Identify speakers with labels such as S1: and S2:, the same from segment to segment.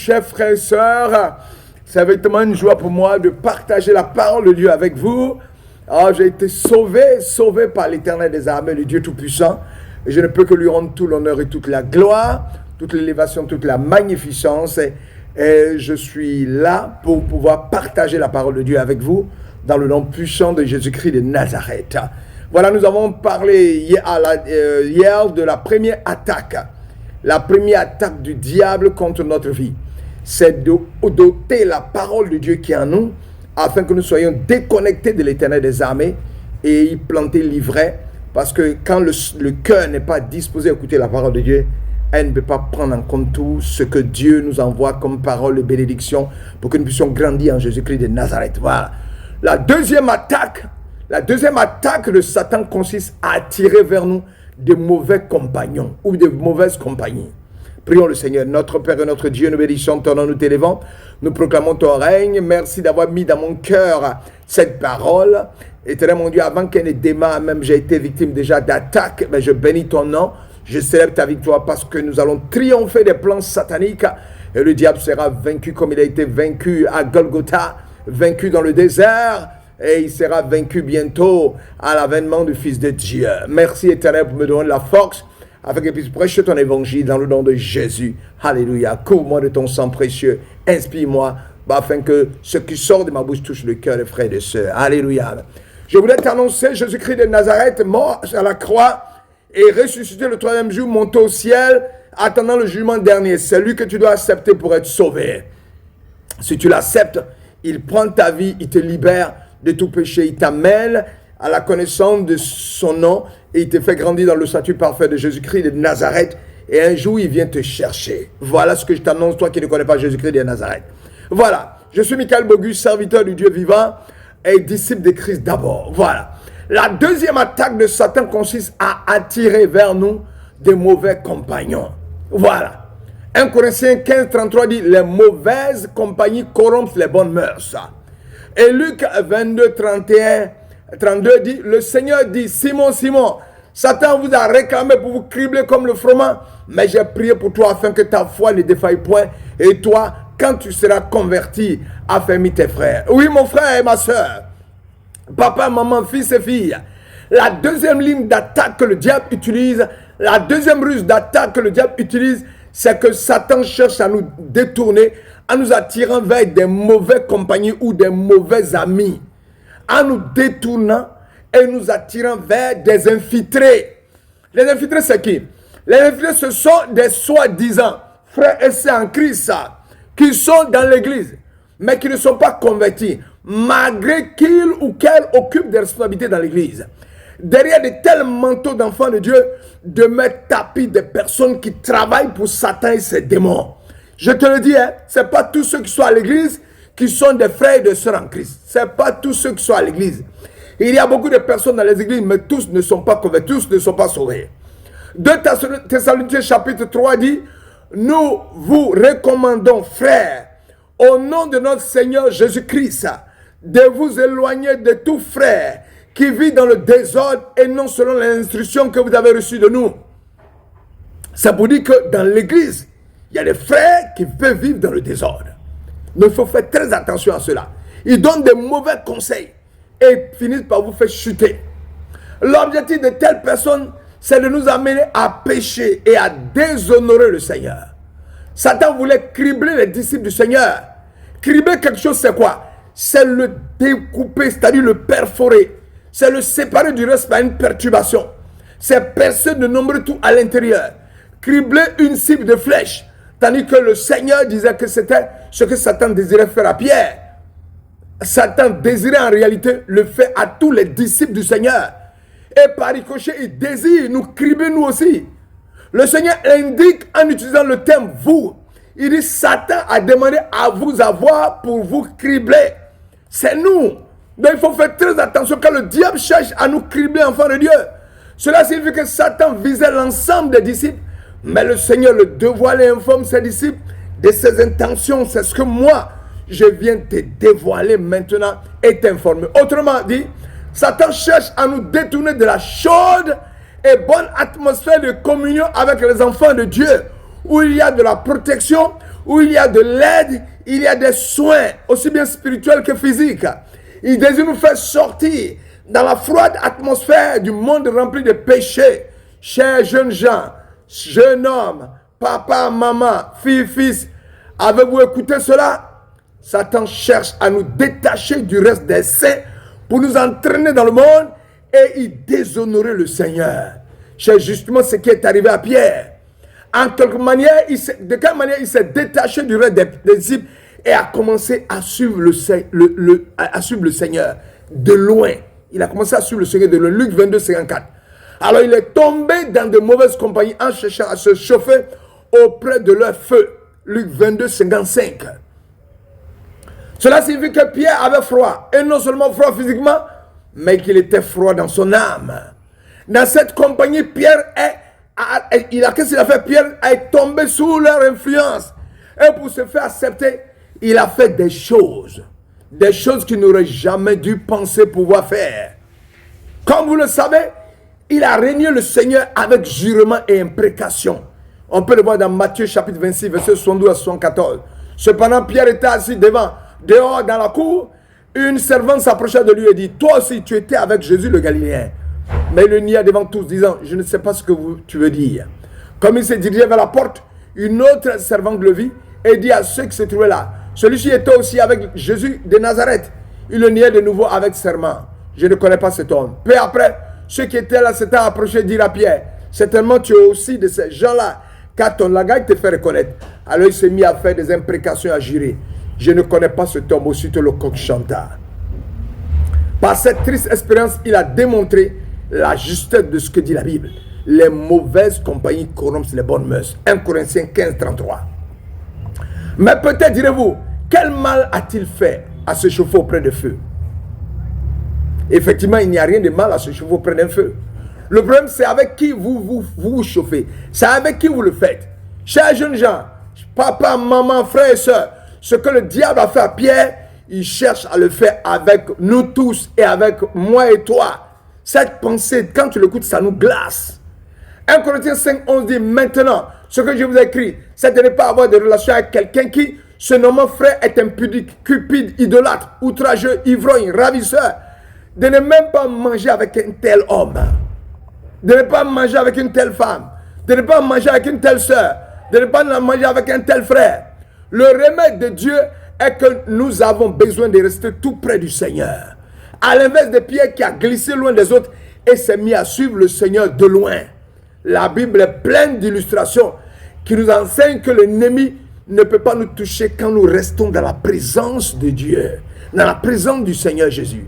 S1: chers frères et sœurs. C'est vraiment une joie pour moi de partager la parole de Dieu avec vous. J'ai été sauvé par l'Éternel des armées, le Dieu Tout-Puissant. Et je ne peux que lui rendre tout l'honneur et toute la gloire, toute l'élévation, toute la magnificence. Et je suis là pour pouvoir partager la parole de Dieu avec vous dans le nom puissant de Jésus-Christ de Nazareth. Voilà, nous avons parlé hier de la première attaque. La première attaque du diable contre notre vie, c'est d'ôter la parole de Dieu qui est en nous, afin que nous soyons déconnectés de l'Éternel des armées et y planter l'ivraie. Parce que quand le cœur n'est pas disposé à écouter la parole de Dieu, elle ne peut pas prendre en compte tout ce que Dieu nous envoie comme parole de bénédiction pour que nous puissions grandir en Jésus-Christ de Nazareth. Voilà. La deuxième attaque de Satan consiste à attirer vers nous de mauvais compagnons ou de mauvaises compagnies. Prions le Seigneur, notre Père et notre Dieu, nous bénissons ton nom, nous t'élévons, nous proclamons ton règne. Merci d'avoir mis dans mon cœur cette parole. Éternel mon Dieu, avant qu'elle ne démarre, même j'ai été victime déjà d'attaques, mais je bénis ton nom, je célèbre ta victoire parce que nous allons triompher des plans sataniques et le diable sera vaincu comme il a été vaincu à Golgotha, vaincu dans le désert. Et il sera vaincu bientôt à l'avènement du Fils de Dieu. Merci Éternel pour me donner la force afin que je puisse prêcher ton évangile dans le nom de Jésus. Alléluia. Couvre-moi de ton sang précieux. Inspire-moi afin que ce qui sort de ma bouche touche le cœur des frères et des sœurs. Alléluia. Je voulais t'annoncer Jésus-Christ de Nazareth, mort à la croix et ressuscité le troisième jour, monté au ciel, attendant le jugement dernier. C'est lui que tu dois accepter pour être sauvé. Si tu l'acceptes, il prend ta vie, il te libère de tout péché, il t'amène à la connaissance de son nom et il te fait grandir dans le statut parfait de Jésus-Christ de Nazareth et un jour il vient te chercher. Voilà ce que je t'annonce, toi qui ne connais pas Jésus-Christ de Nazareth. Voilà, je suis Michael Bogus, serviteur du Dieu vivant et disciple de Christ d'abord. Voilà, la deuxième attaque de Satan consiste à attirer vers nous des mauvais compagnons. Voilà, 1 Corinthiens 15, 33 dit, les mauvaises compagnies corrompent les bonnes mœurs. Et Luc 22, 32 dit, le Seigneur dit, Simon, Simon, Satan vous a réclamé pour vous cribler comme le froment, mais j'ai prié pour toi afin que ta foi ne défaille point. Et toi, quand tu seras converti, affermis tes frères. Oui, mon frère et ma soeur, papa, maman, fils et filles, la deuxième ligne d'attaque que le diable utilise, la deuxième ruse d'attaque que le diable utilise, c'est que Satan cherche à nous détourner, en nous attirant vers des mauvaises compagnies ou des mauvais amis, en nous détournant et nous attirant vers des infiltrés. Les infiltrés, c'est qui? Les infiltrés, ce sont des soi-disant frères et sœurs en Christ qui sont dans l'église, mais qui ne sont pas convertis, malgré qu'ils ou qu'elles occupent des responsabilités dans l'église. Derrière de tels manteaux d'enfants de Dieu, demeurent tapis des personnes qui travaillent pour Satan et ses démons. Je te le dis, ce n'est pas tous ceux qui sont à l'église qui sont des frères et des sœurs en Christ. Ce n'est pas tous ceux qui sont à l'église. Il y a beaucoup de personnes dans les églises, mais tous ne sont pas convaincus, tous ne sont pas sauvés. 2 Thessaloniciens chapitre 3 dit, nous vous recommandons, frères, au nom de notre Seigneur Jésus-Christ, de vous éloigner de tout frère qui vit dans le désordre et non selon les instructions que vous avez reçues de nous. Ça vous dit que dans l'église, il y a des frères qui peuvent vivre dans le désordre. Mais il faut faire très attention à cela. Ils donnent des mauvais conseils et finissent par vous faire chuter. L'objectif de telles personnes, c'est de nous amener à pécher et à déshonorer le Seigneur. Satan voulait cribler les disciples du Seigneur. Cribler quelque chose, c'est quoi? C'est le découper, c'est-à-dire le perforer. C'est le séparer du reste par une perturbation. C'est percer de nombreux trous à l'intérieur. Cribler une cible de flèche. Tandis que le Seigneur disait que c'était ce que Satan désirait faire à Pierre. Satan désirait en réalité le faire à tous les disciples du Seigneur. Et par ricochet, il désire nous cribler nous aussi. Le Seigneur indique en utilisant le terme vous. Il dit Satan a demandé à vous avoir pour vous cribler. C'est nous. Donc il faut faire très attention quand le diable cherche à nous cribler, enfants de Dieu. Cela signifie que Satan visait l'ensemble des disciples. Mais le Seigneur le dévoile et informe ses disciples de ses intentions. C'est ce que moi, je viens te dévoiler maintenant et t'informer. Autrement dit, Satan cherche à nous détourner de la chaude et bonne atmosphère de communion avec les enfants de Dieu, où il y a de la protection, où il y a de l'aide, il y a des soins, aussi bien spirituels que physiques. Il désire nous faire sortir dans la froide atmosphère du monde rempli de péchés. Chers jeunes gens, jeunes hommes, papa, maman, fille, fils, avez-vous écouté cela? Satan cherche à nous détacher du reste des saints pour nous entraîner dans le monde et y déshonorer le Seigneur. C'est justement ce qui est arrivé à Pierre. En quelque manière, de quelle manière il s'est détaché du reste des disciples et a commencé à suivre le Seigneur de loin. Il a commencé à suivre le Seigneur de loin. Luc 22, 54. Alors il est tombé dans de mauvaises compagnies en cherchant à se chauffer auprès de leur feu. Luc 22, 55. Cela signifie que Pierre avait froid. Et non seulement froid physiquement, mais qu'il était froid dans son âme. Dans cette compagnie, Pierre qu'est-ce qu'il a fait? Pierre est tombé sous leur influence. Et pour se faire accepter, il a fait des choses qu'il n'aurait jamais dû penser pouvoir faire. Comme vous le savez, il a régné le Seigneur avec jurement et imprécation. On peut le voir dans Matthieu chapitre 26, versets 72 à 74. Cependant, Pierre était assis dehors dans la cour. Une servante s'approcha de lui et dit, toi aussi tu étais avec Jésus le Galiléen. Mais il le nia devant tous, disant, je ne sais pas ce que tu veux dire. Comme il se dirigeait vers la porte, une autre servante le vit et dit à ceux qui se trouvaient là, celui-ci était aussi avec Jésus de Nazareth. Il le niait de nouveau avec serment. Je ne connais pas cet homme. Peu après, ceux qui étaient là s'étaient approchés et dirent à Pierre, certainement tu es aussi de ces gens-là, car ton langage te fait reconnaître. Alors il s'est mis à faire des imprécations, à jurer. Je ne connais pas cet homme. Aussitôt le coq chanta. Par cette triste expérience, il a démontré la justesse de ce que dit la Bible. Les mauvaises compagnies corrompent les bonnes mœurs. 1 Corinthiens 15, 33. Mais peut-être direz-vous, quel mal a-t-il fait à se chauffer auprès du feu? Effectivement, il n'y a rien de mal à se chauffer auprès d'un feu. Le problème, c'est avec qui vous chauffez. C'est avec qui vous le faites. Chers jeunes gens, papa, maman, frères et sœurs, ce que le diable a fait à Pierre, il cherche à le faire avec nous tous et avec moi et toi. Cette pensée, quand tu l'écoutes, ça nous glace. 1 Corinthiens 5, 11 dit, maintenant, ce que je vous ai écrit, c'est de ne pas avoir de relation avec quelqu'un qui, se nommant frère, est impudique, cupide, idolâtre, outrageux, ivrogne, ravisseur. De ne même pas manger avec un tel homme. De ne pas manger avec une telle femme. De ne pas manger avec une telle sœur. De ne pas manger avec un tel frère. Le remède de Dieu est que nous avons besoin de rester tout près du Seigneur. À l'inverse de Pierre qui a glissé loin des autres et s'est mis à suivre le Seigneur de loin. La Bible est pleine d'illustrations qui nous enseignent que l'ennemi ne peut pas nous toucher quand nous restons dans la présence de Dieu, dans la présence du Seigneur Jésus.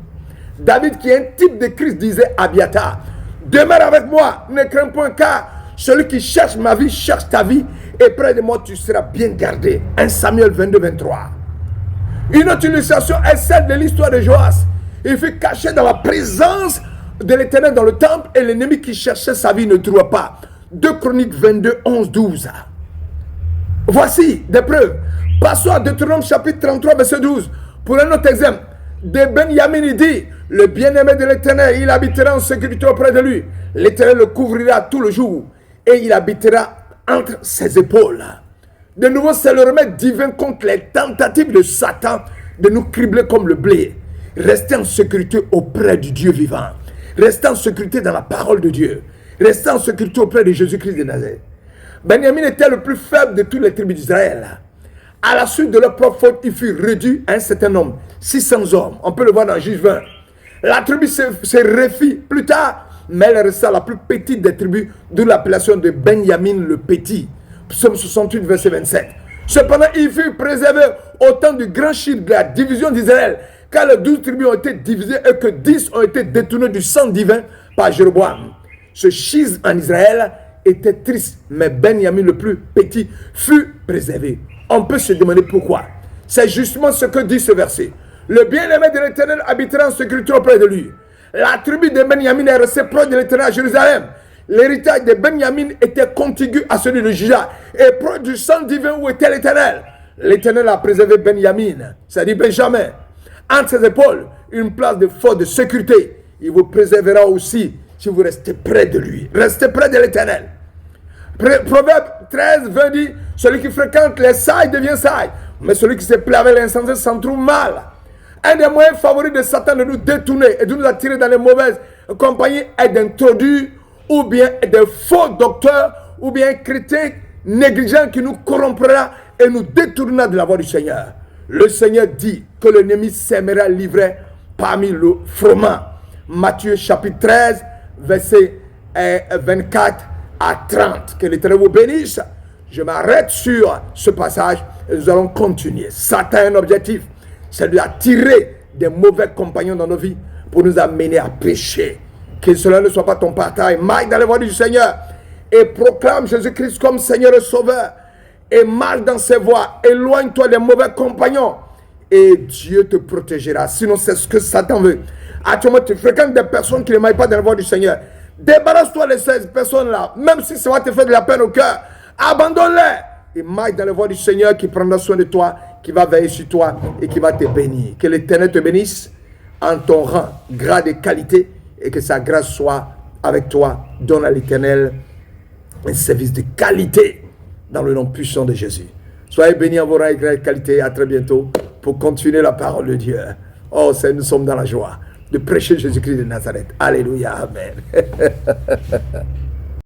S1: David, qui est un type de Christ, disait à Abiathar, demeure avec moi, ne crains point, car celui qui cherche ma vie cherche ta vie, et près de moi tu seras bien gardé. 1 Samuel 22, 23. Une autre illustration est celle de l'histoire de Joas. Il fut caché dans la présence de l'Éternel dans le temple, et l'ennemi qui cherchait sa vie ne trouva pas. 2 Chroniques 22, 11, 12. Voici des preuves. Passons à Deutéronome chapitre 33, verset 12. Pour un autre exemple, de Benjamin, il dit, le bien-aimé de l'Éternel, il habitera en sécurité auprès de lui. L'Éternel le couvrira tout le jour, et il habitera entre ses épaules. De nouveau, c'est le remède divin contre les tentatives de Satan de nous cribler comme le blé. Restez en sécurité auprès du Dieu vivant. Restez en sécurité dans la parole de Dieu. Restez en sécurité auprès de Jésus-Christ de Nazareth. Benjamin était le plus faible de toutes les tribus d'Israël. À la suite de leur propre faute, il fut réduit à un certain nombre, 600 hommes. On peut le voir dans Juge 20. La tribu se refit plus tard, mais elle resta la plus petite des tribus, d'où l'appellation de Benjamin le Petit. Psaume 68, verset 27. Cependant, il fut préservé au temps du grand chiffre de la division d'Israël, car les 12 tribus ont été divisées et que 10 ont été détournées du sang divin par Jéroboam. Ce schisme en Israël était triste, mais Benjamin le plus petit fut préservé. On peut se demander pourquoi. C'est justement ce que dit ce verset. Le bien-aimé de l'Éternel habitera en sécurité auprès de lui. La tribu de Benjamin est restée proche de l'Éternel à Jérusalem. L'héritage de Benjamin était contigu à celui de Juda et proche du sang divin où était l'Éternel. L'Éternel a préservé Benjamin, c'est-à-dire Benjamin, entre ses épaules, une place de force de sécurité. Il vous préservera aussi si vous restez près de lui. Restez près de l'Éternel. Proverbe 13, 20 dit, Celui qui fréquente les sages devient sage. Mais celui qui se plaît avec l'insensé s'en trouve mal. Un des moyens favoris de Satan de nous détourner et de nous attirer dans les mauvaises compagnies est d'introduire ou bien des faux docteurs ou bien un chrétien négligent qui nous corrompra et nous détournera de la voie du Seigneur. Le Seigneur dit que l'ennemi s'aimera livrer parmi le froment. Matthieu chapitre 13, verset 24 à 30. Que l'Éternel vous bénisse. Je m'arrête sur ce passage et nous allons continuer. Satan a un objectif, c'est d'attirer des mauvais compagnons dans nos vies pour nous amener à pécher. Que cela ne soit pas ton partage. Marche dans les voies du Seigneur et proclame Jésus-Christ comme Seigneur et Sauveur. Et marche dans ses voies. Éloigne-toi des mauvais compagnons. Et Dieu te protégera. Sinon, c'est ce que Satan veut. Actuellement, tu fréquentes des personnes qui ne marchent pas dans la voie du Seigneur. Débarrasse-toi de ces personnes-là. Même si ça va te faire de la peine au cœur. Abandonne-les. Et marche dans la voie du Seigneur qui prendra soin de toi, qui va veiller sur toi et qui va te bénir. Que l'Éternel te bénisse en ton rang, grade et qualité. Et que sa grâce soit avec toi. Donne à l'Éternel un service de qualité dans le nom puissant de Jésus. Soyez bénis en vos rangs et qualité. À très bientôt pour continuer la parole de Dieu. Oh, nous sommes dans la joie de prêcher Jésus-Christ de Nazareth. Alléluia. Amen.